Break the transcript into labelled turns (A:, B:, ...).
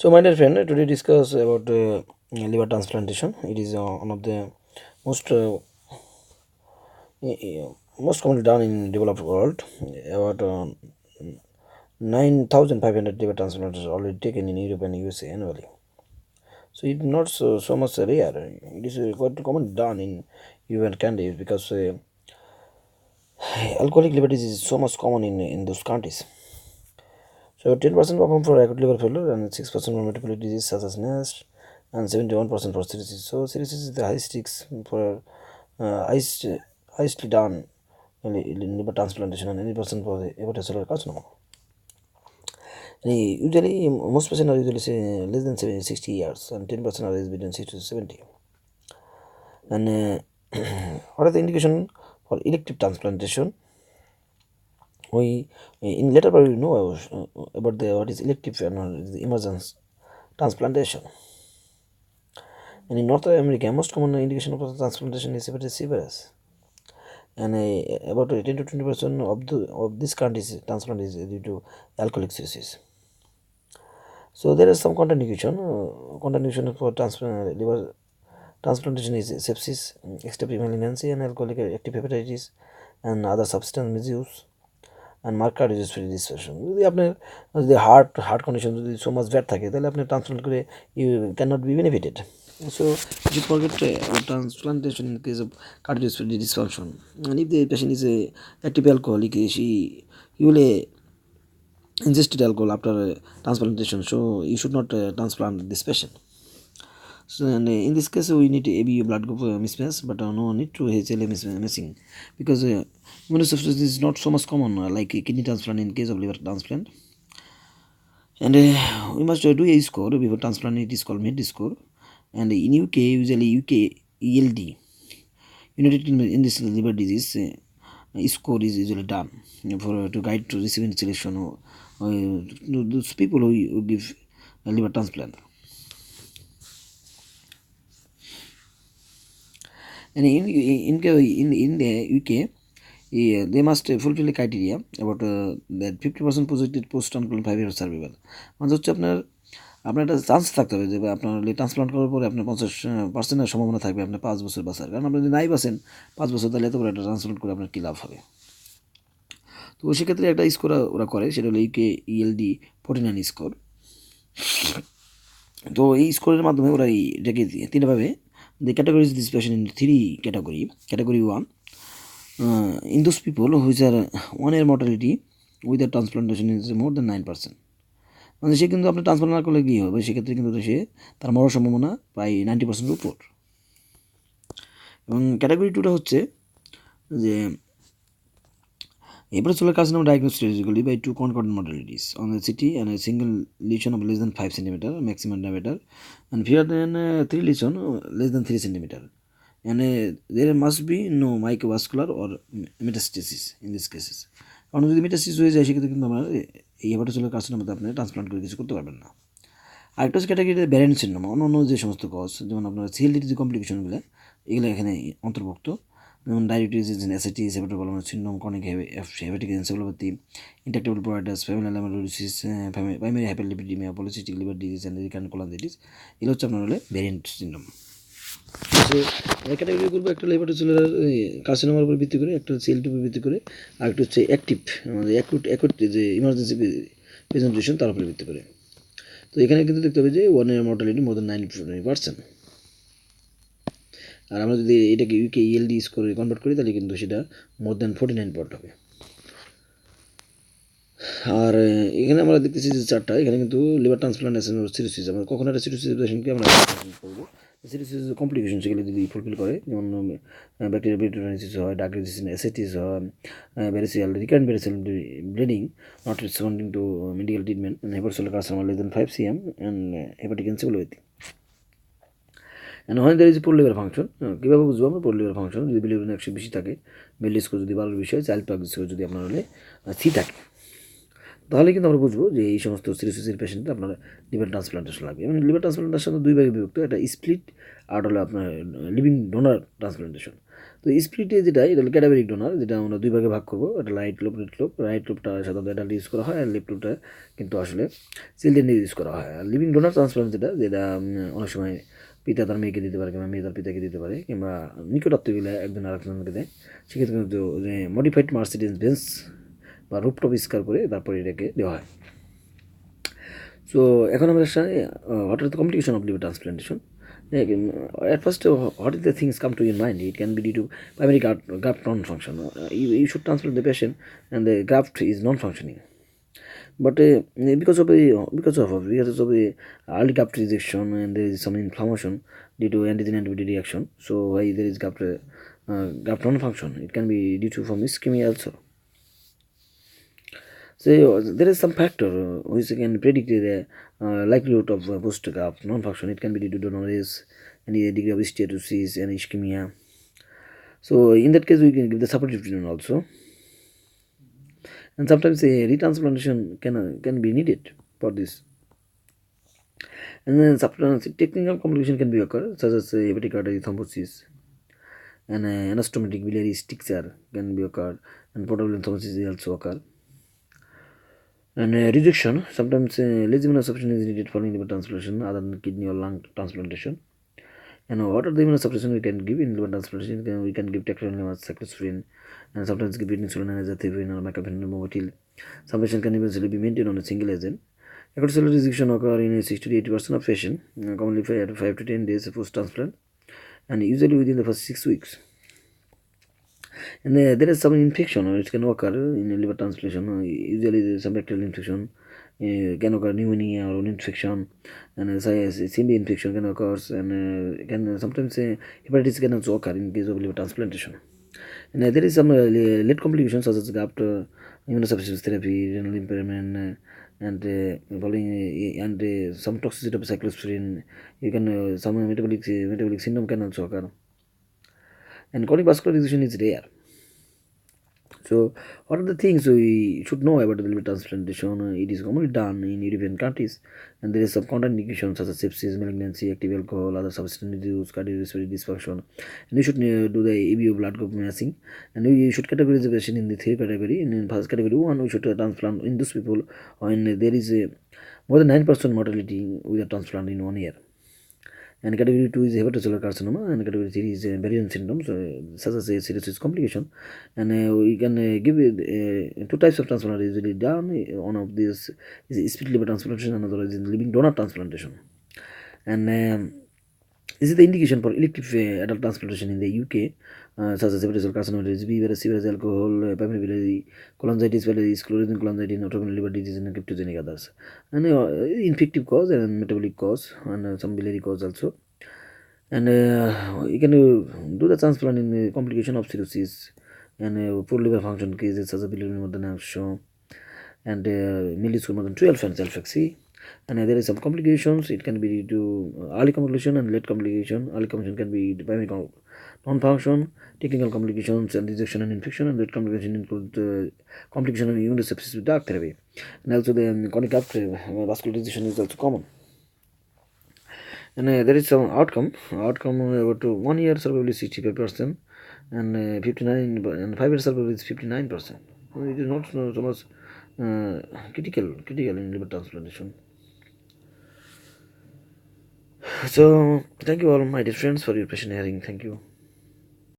A: So, my dear friend, today discuss about liver transplantation. It is one of the most most commonly done in developed world. About 9,500 liver transplants are already taken in Europe and USA annually. So it's not so much rare. It is quite common done in Europe and Canada because alcoholic liver disease is so much common in those countries. So 10% perform for acute liver failure and 6% for metabolic disease such as NASH and 71% for cirrhosis. So cirrhosis is the high stakes for highest, highestly done in liver transplantation and 80% for the hepatocellular carcinoma. And usually, most patients are usually say less than 60 years and 10% are between 60 to 70. And what are the indication for elective transplantation? We in later part we know about the what is elective and what is the emergence transplantation. And in North America, most common indication of transplantation is hepatitis C virus. And about 10 to 20% of this countries transplant is due to alcoholic cirrhosis. So there is some contraindication. Contraindication for liver transplantation is sepsis, extrahepatic malignancy, and alcoholic active hepatitis, and other substance misuse. And marker use free registration যদি আপনার যদি heart condition যদি so much bad থাকে তাহলে আপনি transplant করে you can not be benefited so you forget transplantation in case of cardiorespiratory dysfunction and if the patient is a active alcoholic he will ingested alcohol after transplantation so you should not transplant this patient. So, and in this case, we need ABU blood group mismatch, but no need to HLA missing because immunosuppression is not so much common like kidney transplant in case of liver transplant. And we must do a score before transplant. It is called mid score, and in UK usually UK ELD United in this liver disease score is usually done for to guide to receiving selection those people who give liver transplant. And in the UK, they must fulfill the criteria about that 50% projected post transplant 5 years survival. মানে হচ্ছে আপনার একটা chance থাকতে হবে যে আপনার transplant করার পরে আপনার 50% সম্ভাবনা থাকবে আপনার 5 বছর বাঁচার কারণ আপনি যদি নাই বাঁচেন 5 বছর তাহলে এত বড় একটা ট্রান্সপ্লান্ট করে আপনার কী লাভ হবে তো সেক্ষেত্রে একটা স্কোর ওরা করে সেটা হলো ইউকে ইএলডি 49 স্কোর তো এই স্কোরের মাধ্যমে ওরা এটাকে তিনভাবে they categorize this patient in 3 category. Category 1, in those people who are 1 year mortality with the transplantation is more than 9%. মানে সে কিন্তু আপনি ট্রান্সপ্লান্ট না করলে কী হবে সেক্ষেত্রে কিন্তু সে তার মরার সম্ভাবনা প্রায় 90% উপর। এবং ক্যাটাগরি 2টা হচ্ছে যে hepatocellular carcinoma diagnosed statistically by 2 concordant modalities on the CT and a single lesion of less than 5 cm maximum diameter and fewer than 3 lesion less than 3 cm and there must be no microvascular or metastasis in these cases কারণ যদি মেটাস্টিস হয়ে যায় সেক্ষেত্রে কিন্তু আমরা এই hepatocellular কার্সিনোমাতে আপনি transplant করে কিছু করতে পারবেন না। আরেকটা হচ্ছে ক্যাটাগরিতে ব্যারেন্ট সিনড্রোম অন্য যে সমস্ত কজ যেমন আপনার সিএলডির যে কমপ্লিকেশনগুলো এগুলো এখানে অন্তর্ভুক্ত যেমন diabetes ascites hepatopulmonary syndrome chronic hepatic encephalopathy intractable pruritus familial amyloidosis primary hyperlipidaemia polycystic liver disease and recurrent colitis এগুলো হচ্ছে আপনার হলে ভ্যারিয়েন্ট সিনড্রোম। সো ক্যাটাগরি করবো একটা হলো হেপাটোসেলুলার কার্সিনোমার উপর ভিত্তি করে একটা হচ্ছে সিএলটির উপর ভিত্তি করে আর একটা হচ্ছে অ্যাক্টিভ আমাদের অ্যাকুট যে ইমার্জেন্সি প্রেজেন্টেশন তার উপর ভিত্তি করে। তো এখানে কিন্তু দেখতে হবে যে 1 year mortality more than 90%। আর আমরা যদি এটাকে ইউকে ইএলডি স্কোরে কনভার্ট করি তাহলে কিন্তু সেটা মোর দ্যান 49 পয়েন্ট হবে। আর এখানে আমরা দেখতেছি যে চারটা এখানে কিন্তু লিভার ট্রান্সপ্লান্টেশন সিরোসিস আমরা কখনো একটা সিরোসিস পেশেন্টকে আমরা করবো সিরোসিস কমপ্লিকেশন সেগুলো যদি ফুলফিল করে যেমন ব্যাকটেরিয়া ব্রিটোনাইসিস হয় ডাক রেজিস্ট্যান্ট অ্যাসাইটিস হয় variceal recurrent variceal bleeding not responding to medical treatment hepatocellular carcinoma less than 5 cm and hepatic encephalopathy and when there is poor liver function কীভাবে বুঝবো আমরা poor liver function যদি bilirubin 100 বেশি থাকে মিলি score যদি 12 বেশি হয় চাইল্ড প্লাগ স্কোর যদি আপনার হলে সি থাকে তাহলে কিন্তু আমরা বুঝবো যে এই সমস্ত সিরোসিসের পেশেন্টে আপনার লিভার ট্রান্সপ্লান্টেশন লাগবে এবং লিভার ট্রান্সপ্লান্টেশন 2 ভাগে বিভক্ত একটা স্প্লিট আর হলো আপনার লিভিং ডোনার ট্রান্সপ্লান্টেশন। তো স্প্লিটে যেটা এটা হলো ক্যাডাভেরিক ডোনার, যেটা আমরা দুই ভাগে ভাগ করবো, এটা light lobe, red lobe. Right লোবটা সাধারণত অ্যাডাল্ট ইউজ করা হয়, আর লেফট লোবটা কিন্তু আসলে চিলড্রেন ইউজ করা হয়। আর লিভিং ডোনার ট্রান্সপ্লান্ট যেটা যেটা অনেক সময় পিতা তার মেয়েকে দিতে পারে, কিংবা মেয়ে তার পিতাকে দিতে পারে, কিংবা নিকটাত্মীয় একজন আরেকজনকে দেয়। সেক্ষেত্রে কিন্তু যে মডিফাইড মার্সিডিজ বেঞ্চ বা রুপটপ স্কার করে তারপরে এটাকে দেওয়া হয়। সো এখন আমরা what are the complication of liver transplantation? At first, what is the things come to your mind? It can be due to primary graft non-function. You should transplant the patient and the graft is non-functioning. But because of a early graft rejection, and there is some inflammation due to antigen antibody reaction. So why there is graft non-function? It can be due to from ischemia also. So there is some factor which can predict the likelihood of post-graft non-function. It can be due to donors, any degree of steatosis and ischemia. So in that case, we can give the supportive treatment also, and sometimes a retransplantation can be needed for this. And then technical complication can be occur, such as hepatic artery thrombosis, and anastomotic biliary stricture can be occurred, and portable thrombosis also occur. And rejection, sometimes less immunosuppression is needed for liver transplantation other than kidney or lung transplantation. And what are the immunosuppression we can give in liver transplantation? We can give tacrolimus, cyclosporin, and sometimes give insulin as a azathioprine or mecaphenol motil. Some patients can eventually be maintained on a single agent. Acute cellular rejection occur in 60 to 80% of patients, commonly 5 to 10 days post-transplant, and usually within the first 6 weeks. And there is some infection which can occur in liver transplantation. Usually there is some bacterial infection, can occur pneumonia or infection, and CB infection can occur, and can sometimes hepatitis can also occur in case of liver transplantation. And there is some late complications such as graft immunosuppressive therapy, renal impairment, and some toxicity of cyclosporin. You can some metabolic syndrome can also occur, and chronic vascular disease is rare. So, what are the things we should know about the liver transplantation? It is commonly done in European countries, and there is some contraindications such as sepsis, malignancy, active alcohol, other substance use, cardiorespiratory dysfunction. And you should do the ABO blood group matching, and you should categorize the patient in the three category. In first category one, we should transplant in those people when there is a more than 9% mortality with a transplant in 1 year. And category 2 is hepatocellular carcinoma, and category 3 is Bergen syndrome, so such as a serious complication. And we can give two types of transplant are usually done. One of these is split liver transplantation, another is living donor transplantation. And this is the indication for elective adult transplantation in the UK, such as hepatocellular carcinoma, B virus, C virus, alcohol, primary biliary cholangitis, sclerosing cholangitis, autoimmune liver disease, and cryptogenic others. And infective cause and metabolic cause, and some biliary cause also. And you can do the transplant in the complication of cirrhosis and poor liver function cases such as bilirubin more than shown, and milli score more than 12 and self-XC. And there is some complications. It can be due to early complication and late complication. Early complication can be primary non-function, technical complications, and rejection and infection, and late complication include complication of immunosuppressive with drug therapy. And also the chronic vascularization is also common. And there is some outcome about 1 year survival is 65%, and 59, and 5 years survival is 59%. It is not so much critical in liver transplantation. So thank you all my dear friends for your patient hearing. Thank you.